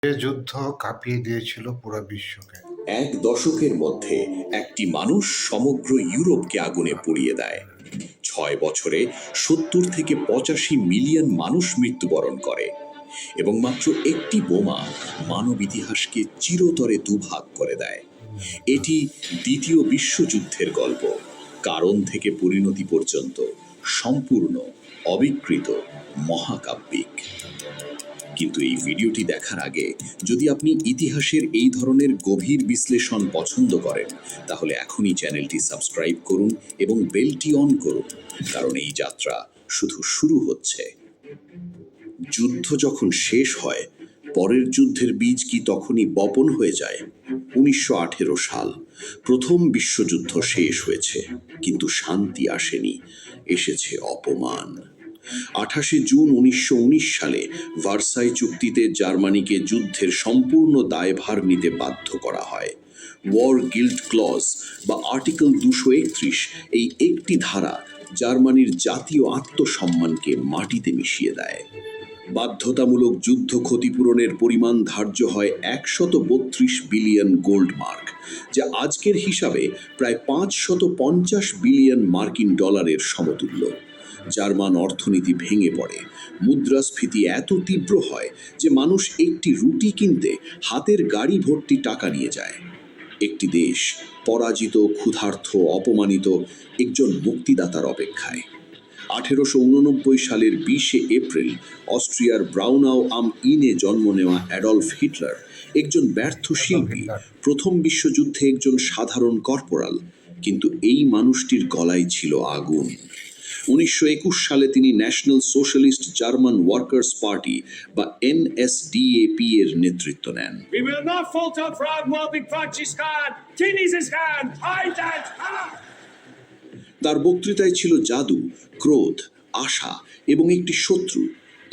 যে যুদ্ধ কাঁপিয়ে দিয়েছিল পুরো বিশ্বকে। এক দশকের মধ্যে একটি মানুষ সমগ্র ইউরোপকে আগুনে পুড়িয়ে দেয়। 6 বছরে 70 থেকে 85 মিলিয়ন মানুষ মৃত্যুবরণ করে এবং মাত্র একটি বোমা মানব ইতিহাসকে চিরতরে দুভাগ করে দেয়। এটি দ্বিতীয় বিশ্বযুদ্ধের গল্প, কারণ থেকে পরিণতি পর্যন্ত সম্পূর্ণ অবিকৃত, মহাকাব্যিক। কিন্তু এই ভিডিওটি দেখার আগে যদি আপনি ইতিহাসের এই ধরনের গভীর বিশ্লেষণ পছন্দ করেন, তাহলে এখনই চ্যানেলটি সাবস্ক্রাইব করুন এবং বেলটি অন করুন, কারণ এই যাত্রা শুধু শুরু হচ্ছে। যুদ্ধ যখন শেষ হয়, পরের যুদ্ধের বীজ কি তখনই বপন হয়ে যায়? 1918 সাল, প্রথম বিশ্বযুদ্ধ শেষ হয়েছে, কিন্তু শান্তি আসেনি, এসেছে অপমান। 28 জুন 1919 সালে ভার্সাই চুক্তিতে জার্মানিকে যুদ্ধের সম্পূর্ণ দায়ভার নিতে বাধ্য করা হয়। ওয়ার গিল্ট ক্লজ বা আর্টিকেল 231, এই একটি ধারা জার্মানির জাতীয় আত্মসম্মানকে মাটিতে মিশিয়ে দেয়। বাধ্যতামূলক যুদ্ধ ক্ষতিপূরণের পরিমাণ ধার্য হয় 132 বিলিয়ন গোল্ড মার্ক, যা আজকের হিসাবে প্রায় 550 বিলিয়ন মার্কিন ডলারের সমতুল্য। জার্মান অর্থনীতি ভেঙে পড়ে, মুদ্রাস্ফীতি এত তীব্র হয় যে মানুষ একটি রুটি কিনতে হাতের গাড়ি ভর্তি টাকা নিয়ে যায়। একটি দেশ পরাজিত, ক্ষুধার্ত, অপমানিত, একজন মুক্তিদাতার অপেক্ষায়। 1889 সালের 20 এপ্রিল অস্ট্রিয়ার ব্রাউনাউ আম ইনে জন্ম নেওয়া অ্যাডলফ হিটলার, একজন ব্যর্থ শিল্পী, প্রথম বিশ্বযুদ্ধে একজন সাধারণ কর্পোরাল, কিন্তু এই মানুষটির গলায় ছিল আগুন। 1921 সালে তিনি national socialist German workers party বা NSDAP এর নেতৃত্ব নেন। তার বক্তৃতায় ছিল জাদু, ক্রোধ, আশা এবং একটি শত্রু,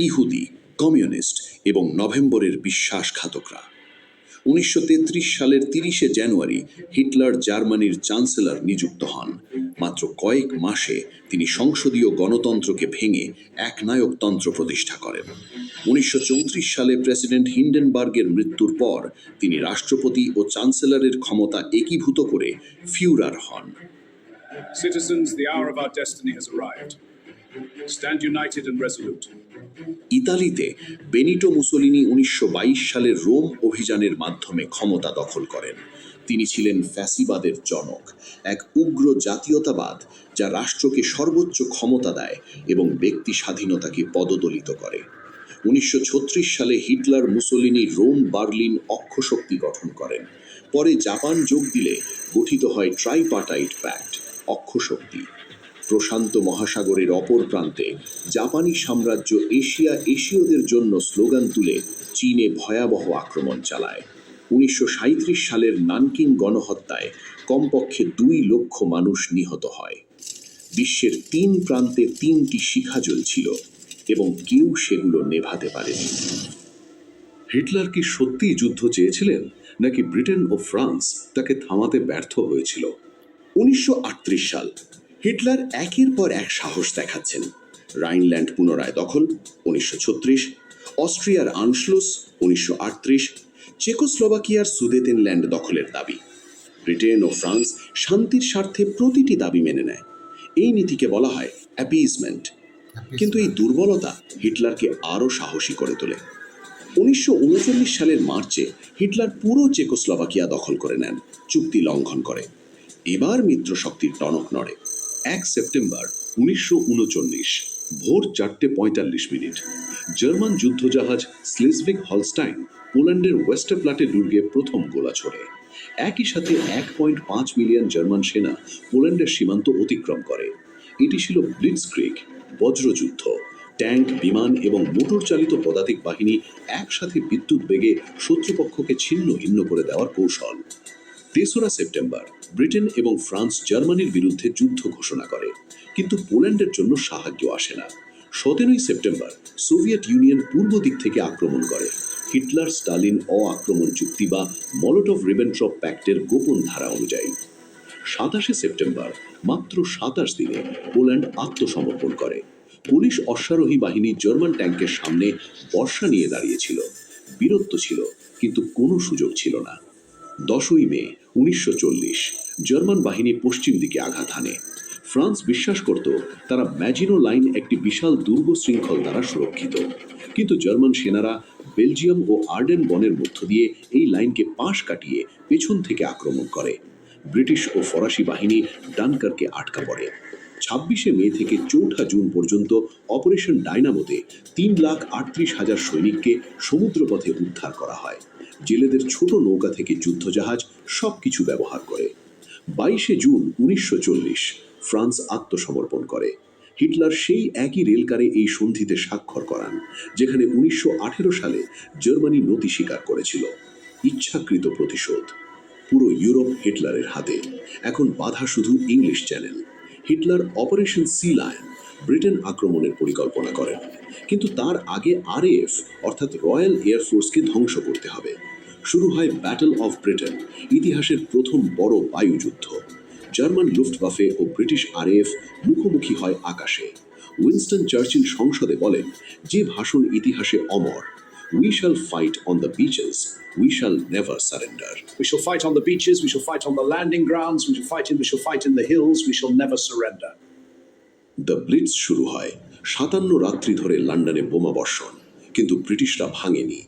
ইহুদি, কমিউনিস্ট এবং নভেম্বরের বিশ্বাসঘাতকরা। 1933 সালের 30 জানুয়ারি হিটলার জার্মানির চ্যান্সেলর নিযুক্ত হন। মাত্র কয়েক মাসে তিনি সংসদীয় গণতন্ত্রকে ভেঙে একনায়কতন্ত্র প্রতিষ্ঠা করেন। 1934 সালে প্রেসিডেন্ট হিন্ডেনবার্গের মৃত্যুর পর তিনি রাষ্ট্রপতি ও চ্যান্সেলরের ক্ষমতা একীভূত করে ফিউরার হন। Citizens, the hour of our destiny has arrived. Stand united and resolute. ইতালিতে বেনিটো মুসোলিনি 1922 সালের রোম অভিযানের মাধ্যমে ক্ষমতা দখল করেন। তিনি ছিলেন ফ্যাসিবাদের জনক, এক উগ্র জাতীয়তাবাদ যা রাষ্ট্রকে সর্বোচ্চ ক্ষমতা দেয় এবং ব্যক্তি স্বাধীনতাকে পদদলিত করে। 1936 সালে হিটলার মুসোলিনি রোম বার্লিন অক্ষশক্তি গঠন করেন। পরে জাপান যোগ দিলে গঠিত হয় ট্রাইপার্টাইট প্যাক্ট, অক্ষশক্তি। প্রশান্ত মহাসাগরের অপর প্রান্তে জাপানি সাম্রাজ্য এশীয়দের জন্য স্লোগান তুলে চীনে ভয়াবহ আক্রমণ চালায়। 1937 সালের নানকিং গণহত্যায় কমপক্ষে 2 লক্ষ মানুষ নিহত হয়। বিশ্বের 3 প্রান্তে 3টি শিখা জ্বলছিল এবং কেউ সেগুলো নেভাতে পারেনি। হিটলার কি সত্যিই যুদ্ধ চেয়েছিলেন, নাকি ব্রিটেন ও ফ্রান্স তাকে থামাতে ব্যর্থ হয়েছিল? 1938 সাল, হিটলার একের পর এক সাহস দেখাচ্ছেন। রাইনল্যান্ড পুনরায় দখল 1936, অস্ট্রিয়ার আনশলুস 1938, চেকোস্লোভাকিয়ার সুদেতেনল্যান্ড দখলের দাবি। ব্রিটেন ও ফ্রান্স শান্তির স্বার্থে প্রতিটি দাবি মেনে নেয়। এই নীতিকে বলা হয় অ্যাপিজমেন্ট। কিন্তু এই দুর্বলতা হিটলারকে আরও সাহসী করে তোলে। 1939 সালের মার্চে হিটলার পুরো চেকোস্লোভাকিয়া দখল করে নেন, চুক্তি লঙ্ঘন করে। এবার মিত্রশক্তির টনক নড়ে। 1 সেপ্টেম্বর 1939 ভোর 4:45, জার্মান যুদ্ধজাহাজ স্লেজভিগ হলস্টাইন পোল্যান্ডের ওয়েস্টারপ্লাটে দুর্গে প্রথম গোলা ছোড়ে। একই সাথে 1.5 মিলিয়ন জার্মান সেনা পোল্যান্ডের সীমান্ত অতিক্রম করে। এটি ছিল ব্লিটজক্রিগ, বজ্রযুদ্ধ। ট্যাঙ্ক, বিমান এবং মোটর চালিত পদাতিক বাহিনী একসাথে বিদ্যুৎ বেগে শত্রুপক্ষকে ছিন্ন ভিন্ন করে দেওয়ার কৌশল। 3 সেপ্টেম্বর ব্রিটেন এবং ফ্রান্স জার্মানির বিরুদ্ধে যুদ্ধ ঘোষণা করে, কিন্তু পোল্যান্ডের জন্য সাহায্য আসে না। 17 সেপ্টেম্বর সোভিয়েত ইউনিয়ন পূর্ব দিক থেকে আক্রমণ করে। হিটলার স্টালিন অ-আক্রমণ চুক্তি বা মলোটভ রিবেনট্রপ প্যাক্টের গোপন ধারা অনুযায়ী। 27 সেপ্টেম্বর, মাত্র 27 দিনে পোল্যান্ড আত্মসমর্পণ করে। পুলিশ অশ্বারোহী বাহিনী জার্মান ট্যাঙ্কের সামনে বর্ষা নিয়ে দাঁড়িয়েছিল। বীরত্ব ছিল, কিন্তু কোনো সুযোগ ছিল না। 10ই মে 1940 জার্মান বাহিনী পশ্চিম দিকে আঘাত হানে। ফ্রান্স বিশ্বাস করত তারা ম্যাজিনো লাইন একটি বিশাল দুর্গ শৃঙ্খল দ্বারা সুরক্ষিত, কিন্তু জার্মান সেনারা বেলজিয়াম ও আর্ডেন বনের মধ্য দিয়ে এই লাইনকে পাশ কাটিয়ে পেছন থেকে আক্রমণ করে। ব্রিটিশ ও ফরাসি বাহিনী ডানকার্কে আটকা পড়ে। 26শে মে থেকে 4 জুন পর্যন্ত অপারেশন ডাইনামোতে 3,38,000 সৈনিককে সমুদ্রপথে উদ্ধার করা হয়। জেলেদের ছোট নৌকা থেকে যুদ্ধজাহাজ সবকিছু ব্যবহার করে। 22শে জুন 1940 ফ্রান্স আত্মসমর্পণ করে। হিটলার সেই একই রেলকারে এই সন্ধিতে স্বাক্ষর করান, যেখানে 1918 সালে জার্মানি নতি স্বীকার করেছিল। ইচ্ছাকৃত প্রতিশোধ। পুরো ইউরোপ হিটলারের হাতে। এখন বাধা শুধু English Channel. Hitler Operation Sea Lion, Britain আক্রমণের পরিকল্পনা করেন, কিন্তু তার আগে আরএএফ অর্থাৎ রয়্যাল এয়ারফোর্সকে ধ্বংস করতে হবে। শুরু হয় ব্যাটল অফ ব্রিটেন, ইতিহাসের প্রথম বড় বায়ুযুদ্ধ। জার্মান লুফটওয়াফে ও ব্রিটিশ আরএএফ মুখোমুখি হয় আকাশে। উইনস্টন চার্চিল সংসদে বলেন, যে ভাষণ ইতিহাসে অমর, "We shall fight on the beaches, we shall never surrender." We shall fight on the beaches, we shall fight on the landing grounds, we shall fight in the hills, we shall never surrender. The blitz শুরু হয়। 57 রাত্রি ধরে লন্ডনে বোমাবর্ষণ, কিন্তু ব্রিটিশরা ভাঙেনি।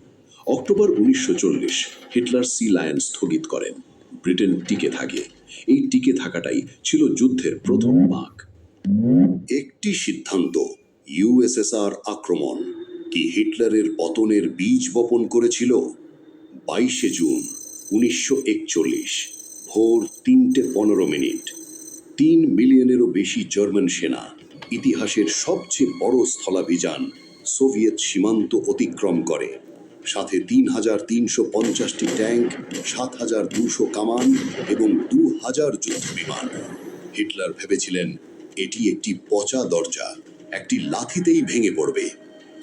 October 1940 Hitler C lion স্থগিত করেন। ব্রিটেন টিকে থাকে। এই টিকে থাকাটাই ছিল যুদ্ধের প্রথম ভাগ। একটি সিদ্ধান্ত, ইউএসএসআর আক্রমণ, কি হিটলারের পতনের বীজ বপন করেছিল? 22শে জুন 1941 ভোর 3:15 3 মিলিয়নেরও বেশি জার্মান সেনা ইতিহাসের সবচেয়ে বড় স্থলাভিযান সোভিয়েত সীমান্ত অতিক্রম করে। সাথে 3,350টি ট্যাঙ্ক, 7,200 কামান এবং 2,000 যুদ্ধবিমান। হিটলার ভেবেছিলেন এটি একটি পচা দরজা, একটি লাথিতেই ভেঙে পড়বে।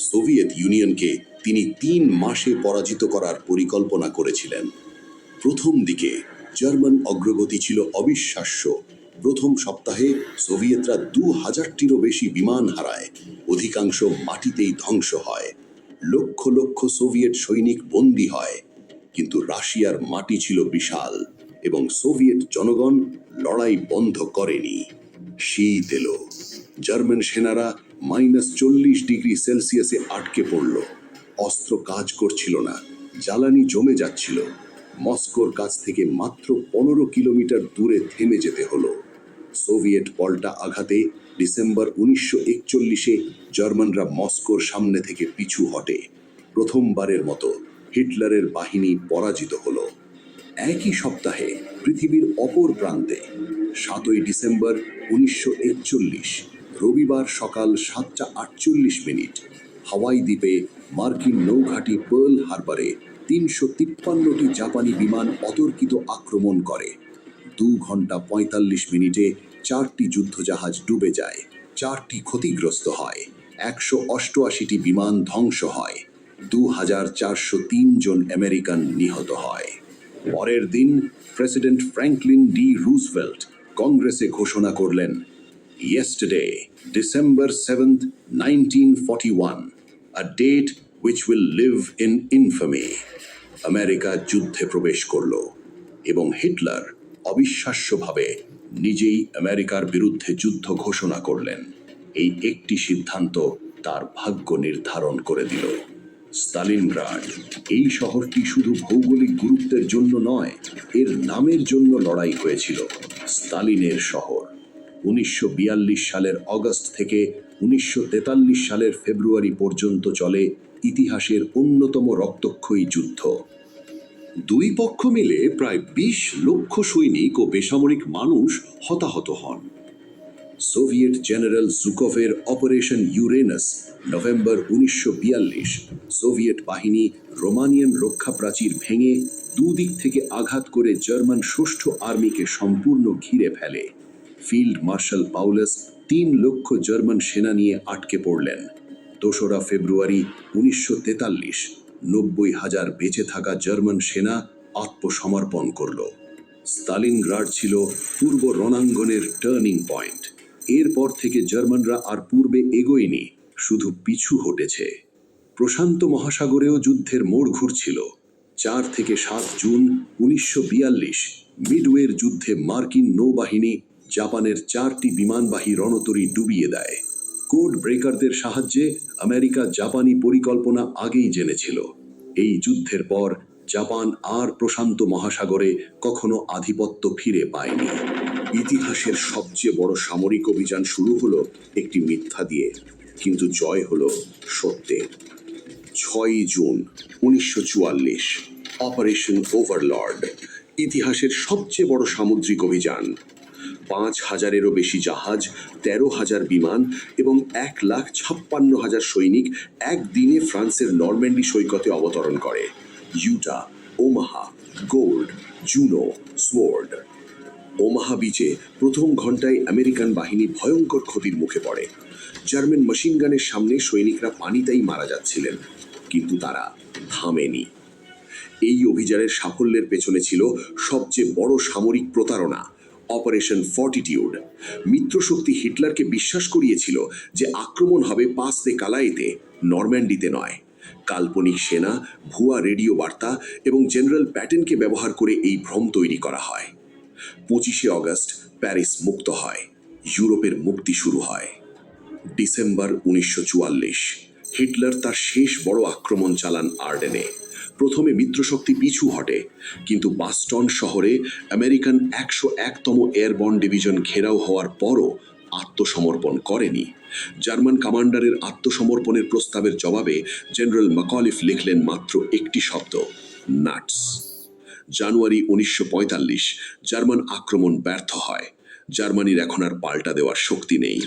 সোভিয়েত ইউনিয়নকে তিনি 3 মাসে পরাজিত করার পরিকল্পনা করেছিলেন। প্রথম দিকে জার্মান অগ্রগতি ছিল অবিশ্বাস্য। প্রথম সপ্তাহে সোভিয়েতরা 2,000টিরও বেশি বিমান হারায়, অধিকাংশ মাটিতেই ধ্বংস হয়। লক্ষ লক্ষ সোভিয়েত সৈনিক বন্দী হয়। কিন্তু রাশিয়ার মাটি ছিল বিশাল এবং সোভিয়েত জনগণ লড়াই বন্ধ করেনি। শীত এলো। জার্মান সেনারা -40°C আটকে পড়ল। অস্ত্র কাজ করছিল না, জ্বালানি জমে যাচ্ছিল। মস্কোর কাছ থেকে মাত্র 15 কিলোমিটার দূরে থেমে যেতে হলো। সোভিয়েট পাল্টা আঘাতে ডিসেম্বর 1941 জার্মানরা মস্কোর সামনে থেকে পিছু হটে। প্রথমবারের মতো হিটলারের বাহিনী পরাজিত হলো। একই সপ্তাহে পৃথিবীর অপর প্রান্তে 7 ডিসেম্বর 1941 রবিবার সকাল 7:48 হাওয়াই দ্বীপে মার্কিন নৌঘাঁটি পার্ল হারবারে 353টি জাপানি বিমান অতর্কিত আক্রমণ করে। 2 ঘন্টা 45 মিনিটে 4টি যুদ্ধজাহাজ ডুবে যায়, 4টি ক্ষতিগ্রস্ত হয়, 188টি বিমান ধ্বংস হয়, 2,403 জন আমেরিকান নিহত হয়। পরের দিন প্রেসিডেন্ট ফ্র্যাঙ্কলিন ডি রুজভেল্ট কংগ্রেসে ঘোষণা করলেন, "Yesterday, December 7th, 1941, a date which will live in infamy." America যুদ্ধে প্রবেশ করল এবং হিটলার অবিশ্বাস্যভাবে নিজেই আমেরিকার বিরুদ্ধে যুদ্ধ ঘোষণা করলেন। এই একটি সিদ্ধান্ত তার ভাগ্য নির্ধারণ করে দিল। স্তালিনগ্রাড, এই শহরটি শুধু ভৌগোলিক গুরুত্বের জন্য নয়, এর নামের জন্য লড়াই হয়েছিল। স্তালিনের শহর। 1942 সালের অগস্ট থেকে 1943 সালের ফেব্রুয়ারি পর্যন্ত চলে ইতিহাসের অন্যতম রক্তক্ষয়ী যুদ্ধ। দুই পক্ষ মিলে প্রায় 20 লক্ষ সৈনিক ও বেসামরিক মানুষ হতাহত হন। সোভিয়েত জেনারেল জুকোভের অপারেশন ইউরেনাস নভেম্বর 1942 সোভিয়েত বাহিনী রোমানিয়ান রক্ষা প্রাচীর ভেঙে দুদিক থেকে আঘাত করে জার্মান ষষ্ঠ আর্মিকে সম্পূর্ণ ঘিরে ফেলে। ফিল্ড মার্শাল পাউলাস 3 লক্ষ জার্মান সেনা নিয়ে আটকে পড়লেন। 2রা ফেব্রুয়ারি 1943 90,000 বেঁচে থাকা জার্মান সেনা আত্মসমর্পণ করল। স্তালিনগ্রাড ছিল পূর্ব রণাঙ্গনের টার্নিং পয়েন্ট। এরপর থেকে জার্মানরা আর পূর্বে এগোয়নি, শুধু পিছু হটেছে। প্রশান্ত মহাসাগরেও যুদ্ধের মোড় ঘুরছিল। 4 থেকে 7 জুন 1942 মিডওয়ের যুদ্ধে মার্কিন নৌবাহিনী জাপানের 4টি বিমানবাহী রণতরী ডুবিয়ে দেয়। কোড ব্রেকারদের সাহায্যে আমেরিকা জাপানি পরিকল্পনা আগেই জেনেছিল। এই যুদ্ধের পর জাপান আর প্রশান্ত মহাসাগরে কখনো আধিপত্য ফিরে পায়নি। ইতিহাসের সবচেয়ে বড় সামরিক অভিযান শুরু হলো একটি মিথ্যা দিয়ে, কিন্তু জয় হলো সত্যের। 6 জুন 1944 অপারেশন ওভারলর্ড, ইতিহাসের সবচেয়ে বড় সামুদ্রিক অভিযান। 5,000-এরও বেশি জাহাজ, 13,000 বিমান এবং 1,56,000 সৈনিক একদিনে ফ্রান্সের নরম্যান্ডি সৈকতে অবতরণ করে। Utah, Omaha, Gold, Juno, Sword. Omaha বিচে প্রথম ঘন্টায় আমেরিকান বাহিনী ভয়ঙ্কর ক্ষতির মুখে পড়ে। জার্মান মেশিনগানের সামনে সৈনিকরা পানিতেই মারা যাচ্ছিলেন, কিন্তু তারা থামেনি। এই অভিযানের সাফল্যের পেছনে ছিল সবচেয়ে বড় সামরিক প্রতারণা, অপারেশন ফর্টিটিউড। মিত্রশক্তি হিটলারকে বিশ্বাস করিয়েছিল যে আক্রমণ হবে পাস দে কালাইতে, নরম্যান্ডিতে নয়। কাল্পনিক সেনা, ভুয়া রেডিও বার্তা এবং জেনারেল প্যাটেনকে ব্যবহার করে এই ভ্রম তৈরি করা হয়। 25 আগস্ট প্যারিস মুক্ত হয়, ইউরোপের মুক্তি শুরু হয়। ডিসেম্বর 1944 হিটলার তার শেষ বড় আক্রমণ চালান আর্ডেনে। প্রথমে মিত্রশক্তি পিছু হটে, কিন্তু বাস্টন শহরে আমেরিকান 101তম এয়ারবর্ন ডিভিশন ঘেরাও হওয়ার পরও আত্মসমর্পণ করেনি। জার্মান কমান্ডারের আত্মসমর্পণের প্রস্তাবের জবাবে জেনারেল ম্যাকলিফ লিখলেন মাত্র একটি শব্দ, নাটস। জানুয়ারি 1945 জার্মান আক্রমণ ব্যর্থ হয়। জার্মানির এখন আর পাল্টা দেওয়ার শক্তি নেই।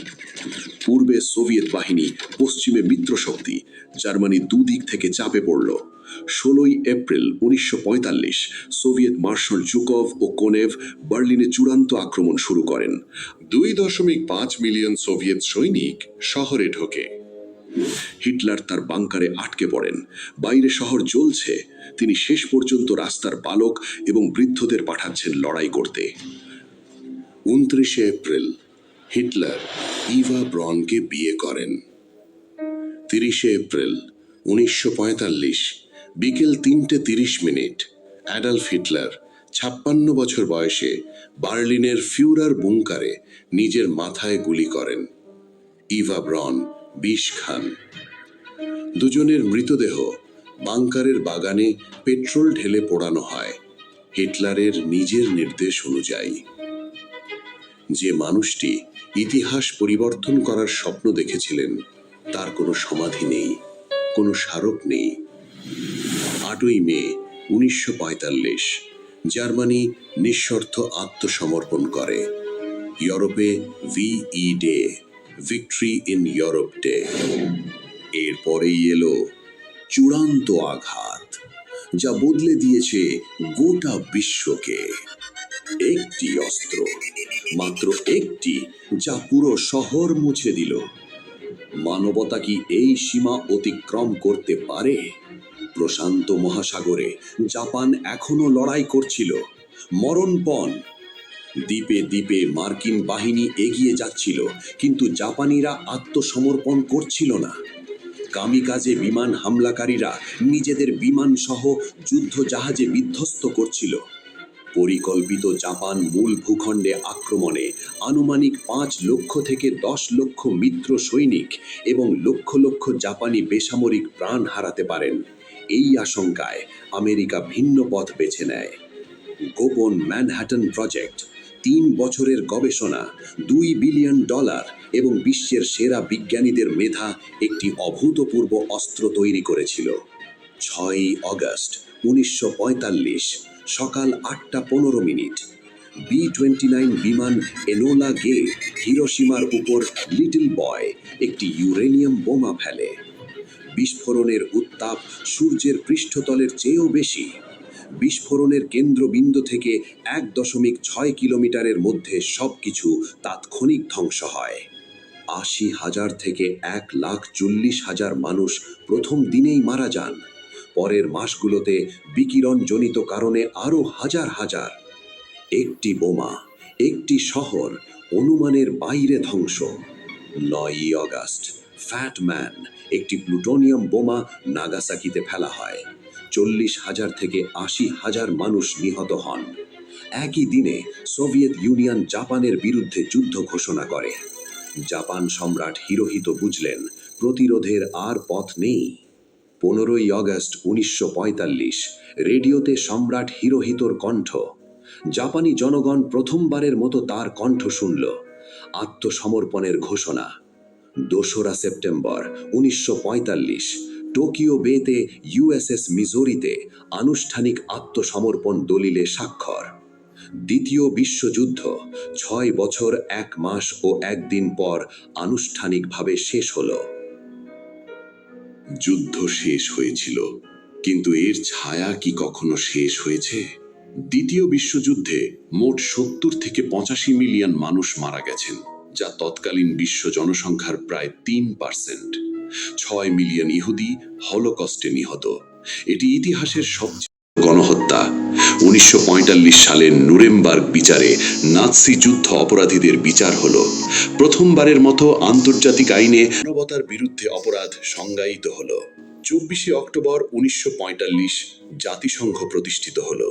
পূর্বে সোভিয়েত বাহিনী, পশ্চিমে মিত্রশক্তি, জার্মানি দুদিক থেকে চাপে পড়ল। 16 এপ্রিল 1945 সোভিয়েত মার্শাল জুকভ ও কোনেভ বার্লিনে চূড়ান্ত আক্রমণ শুরু করেন। 2.5 মিলিয়ন সোভিয়েত সৈনিক শহরে ঢোকে। হিটলার তার বাংকারে আটকে পড়েন। বাইরে শহর জ্বলছে, তিনি শেষ পর্যন্ত রাস্তার বালক এবং বৃদ্ধদের পাঠাচ্ছেন লড়াই করতে। 29 এপ্রিল হিটলার ইভা ব্রনকে বিয়ে করেন। 30 এপ্রিল 1945 বিকেল 3:30 অ্যাডলফ হিটলার 56 বছর বয়সে বার্লিনের ফিউরার বুঙ্কারে নিজের মাথায় গুলি করেন। ইভা ব্রন 20 খান। দুজনের মৃতদেহ বাংকারের বাগানে পেট্রোল ঢেলে পোড়ানো হয়, হিটলারের নিজের নির্দেশ অনুযায়ী। যে মানুষটি ইতিহাস পরিবর্তন করার স্বপ্ন দেখেছিলেন, তার কোনো সমাধি নেই, কোনো স্মারক নেই। 8 মে 1945 জার্মানি নিঃশর্ত আত্মসমর্পণ করে। ইউরোপে VE day, victory in Europe day. এরপরেই এলো চূড়ান্ত আঘাত, যা বদলে দিয়েছে গোটা বিশ্বকে। একটি অস্ত্র, মাত্র একটি, যা পুরো শহর মুছে দিল। মানবতা কি এই সীমা অতিক্রম করতে পারে? প্রশান্ত মহাসাগরে জাপান এখনো লড়াই করছিল, মরণপণ। দ্বীপে দ্বীপে মার্কিন বাহিনী এগিয়ে যাচ্ছিল, কিন্তু জাপানিরা আত্মসমর্পণ করছিল না। কামিকাজে বিমান হামলাকারীরা নিজেদের বিমান সহ যুদ্ধ জাহাজে বিধ্বস্ত করছিল। পরিকল্পিত জাপান মূল ভূখণ্ডে আক্রমণে আনুমানিক 5 লক্ষ থেকে 10 লক্ষ মিত্র সৈনিক এবং লক্ষ লক্ষ জাপানি বেসামরিক প্রাণ হারাতে পারেন। এই আশঙ্কায় আমেরিকা ভিন্ন পথ বেছে নেয়। গোপন ম্যানহাটন প্রজেক্ট, 3 বছরের গবেষণা, $2 বিলিয়ন এবং বিশ্বের সেরা বিজ্ঞানীদের মেধা একটি অভূতপূর্ব অস্ত্র তৈরি করেছিল। 6 আগস্ট 1945 সকাল 8:15 B-29 বিমান এনোলা গে হিরোশিমার উপর লিটল বয় একটি ইউরেনিয়াম বোমা ফেলে। বিস্ফোরণের উত্তাপ সূর্যের পৃষ্ঠতলের চেয়েও বেশি। বিস্ফোরণের কেন্দ্রবিন্দু থেকে 1.6 কিলোমিটারের মধ্যে সবকিছু তাৎক্ষণিক ধ্বংস হয়। 80,000 থেকে 1,40,000 মানুষ প্রথম দিনেই মারা যান। পরের মাসগুলোতে বিকিরণজনিত কারণে আরও হাজার হাজার। একটি বোমা, একটি শহর অনুমানের বাইরে ধ্বংস। 9 আগস্ট ফ্যাট ম্যান একটি প্লুটোনিয়াম বোমা নাগাসাকিতে ফেলা হয়। 40,000 থেকে 80,000 মানুষ নিহত হন। একই দিনে সোভিয়েত ইউনিয়ন জাপানের বিরুদ্ধে যুদ্ধ ঘোষণা করে। জাপান সম্রাট হিরোহিতো বুঝলেন প্রতিরোধের আর পথ নেই। 15ই অগস্ট 1945 রেডিওতে সম্রাট হিরোহিতোর কণ্ঠ। জাপানি জনগণ প্রথমবারের মতো তার কণ্ঠ শুনল। আত্মসমর্পণের ঘোষণা। 2রা সেপ্টেম্বর 1945 টোকিও বেতে ইউএসএস মিজোরিতে আনুষ্ঠানিক আত্মসমর্পণ দলিলে স্বাক্ষর। দ্বিতীয় বিশ্বযুদ্ধ 6 বছর 1 মাস ও 1 দিন পর আনুষ্ঠানিকভাবে শেষ হলো। যুদ্ধ শেষ হয়েছিল, কিন্তু এর ছায়া কি কখনো শেষ হয়েছে? দ্বিতীয় বিশ্বযুদ্ধে মোট 70 থেকে 85 মিলিয়ন মানুষ মারা গেছেন, যা তৎকালীন বিশ্ব জনসংখ্যার প্রায় 3%। 6 মিলিয়ন ইহুদি হলোকস্টে নিহত। এটি ইতিহাসের সবচেয়ে গণহত্যা। 1945 সালের নুরেমবার্গ বিচারে নাৎসি যুদ্ধ অপরাধীদের বিচার হলো। প্রথমবারের মতো আন্তর্জাতিক আইনে মানবতার বিরুদ্ধে অপরাধ সংজ্ঞায়িত হলো। 24শে অক্টোবর 1945 জাতিসংঘ প্রতিষ্ঠিত হলো।